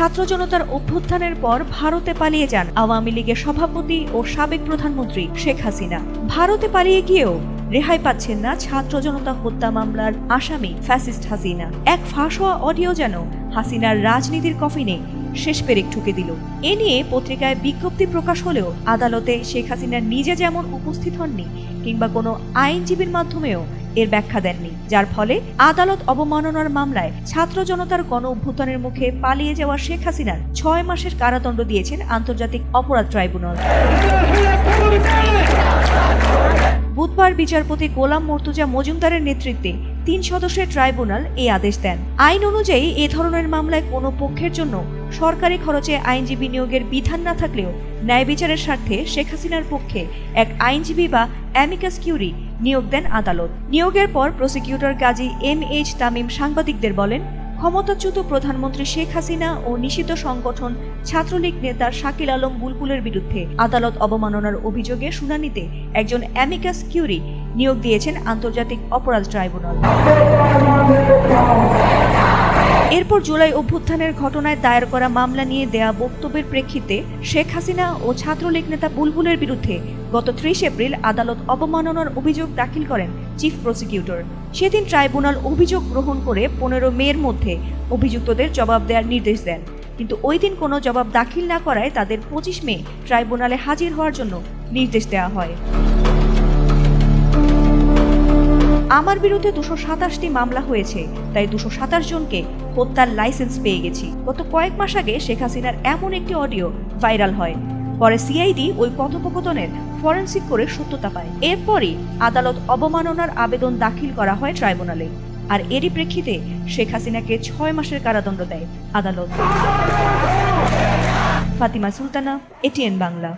ছাত্র জনতার অভ্যুত্থানের পর ভারতে পালিয়ে যান আওয়ামী লীগের সভাপতি ও সাবেক প্রধানমন্ত্রী শেখ হাসিনা। ভারতে পালিয়ে গিয়েও রেহাই পাচ্ছেন না ছাত্র জনতা হত্যা মামলার আসামি ফ্যাসিস্ট হাসিনা। এক ফাঁস হওয়া অডিও যেন হাসিনার রাজনীতির কফিনে শেষ পেরেক ঠুকে দিল। এ নিয়ে পত্রিকায় বিজ্ঞপ্তি প্রকাশ হলেও আদালতে শেখ হাসিনা নিজে যেমন উপস্থিত হননি, কিংবা কোনো আইনজীবীর মাধ্যমেও এর ব্যাখ্যা দেননি, যার ফলে আদালত অবমাননার মামলায় ছাত্র জনতার গণ অভ্যুত্থানের মুখে পালিয়ে যাওয়া শেখ হাসিনার 6 মাসের কারাদণ্ড দিয়েছেন আন্তর্জাতিক অপরাধ ট্রাইব্যুনাল। বুধবার বিচারপতি গোলাম মর্তুজা মজুমদারের নেতৃত্বে 3 সদস্যের ট্রাইব্যুনাল এই আদেশ দেন। আইন অনুযায়ী এ ধরনের মামলায় কোনো পক্ষের জন্য সরকারি খরচে আইনজীবী নিয়োগের বিধান না থাকলেও ন্যায় বিচারের স্বার্থে শেখ হাসিনার পক্ষে এক আইনজীবী বা অ্যামিকাস কিউরি নিয়োগ দেন আদালত। নিয়োগের পর প্রসিকিউটর কাজী MH তামিম সাংবাদিকদের বলেন, ক্ষমতাচ্যুত প্রধানমন্ত্রী শেখ হাসিনা ও নিষিদ্ধ সংগঠন ছাত্রলীগ নেতা শাকিল আলম বুলবুলের বিরুদ্ধে আদালত অবমাননার অভিযোগে শুনানিতে একজন অ্যামিকাস কিউরি নিয়োগ দিয়েছেন আন্তর্জাতিক অপরাধ ট্রাইব্যুনাল। এরপর জুলাই অভ্যুত্থানের ঘটনায় দায়ের করা মামলা নিয়ে দেয়া বক্তব্যের প্রেক্ষিতে শেখ হাসিনা ও ছাত্রলীগ নেতা বুলবুলের বিরুদ্ধে গত 30 এপ্রিল আদালত অবমাননার অভিযোগ দাখিল করেন চিফ প্রসিকিউটর। সেদিন ট্রাইব্যুনাল অভিযোগ গ্রহণ করে 15 মের মধ্যে অভিযুক্তদের জবাব দেওয়ার নির্দেশ দেন, কিন্তু ওই দিন কোনো জবাব দাখিল না করায় তাদের 25 মে ট্রাইব্যুনালে হাজির হওয়ার জন্য নির্দেশ দেওয়া হয়। আমার বিরুদ্ধে 227টি মামলা হয়েছে, তাই 227 জনকে হত্যার লাইসেন্স পেয়ে গেছি। গত কয়েক মাস আগে শেখ হাসিনার এমন একটি অডিও ভাইরাল হয়। পরে সিআইডি ওই কথোপকথনের ফরেনসিক করে সত্যতা পায়। এরপরই আদালত অবমাননার আবেদন দাখিল করা হয় ট্রাইব্যুনালে, আর এরই প্রেক্ষিতে শেখ হাসিনাকে 6 মাসের কারাদণ্ড দেয় আদালত। ফাতিমা সুলতানা, ATN বাংলা।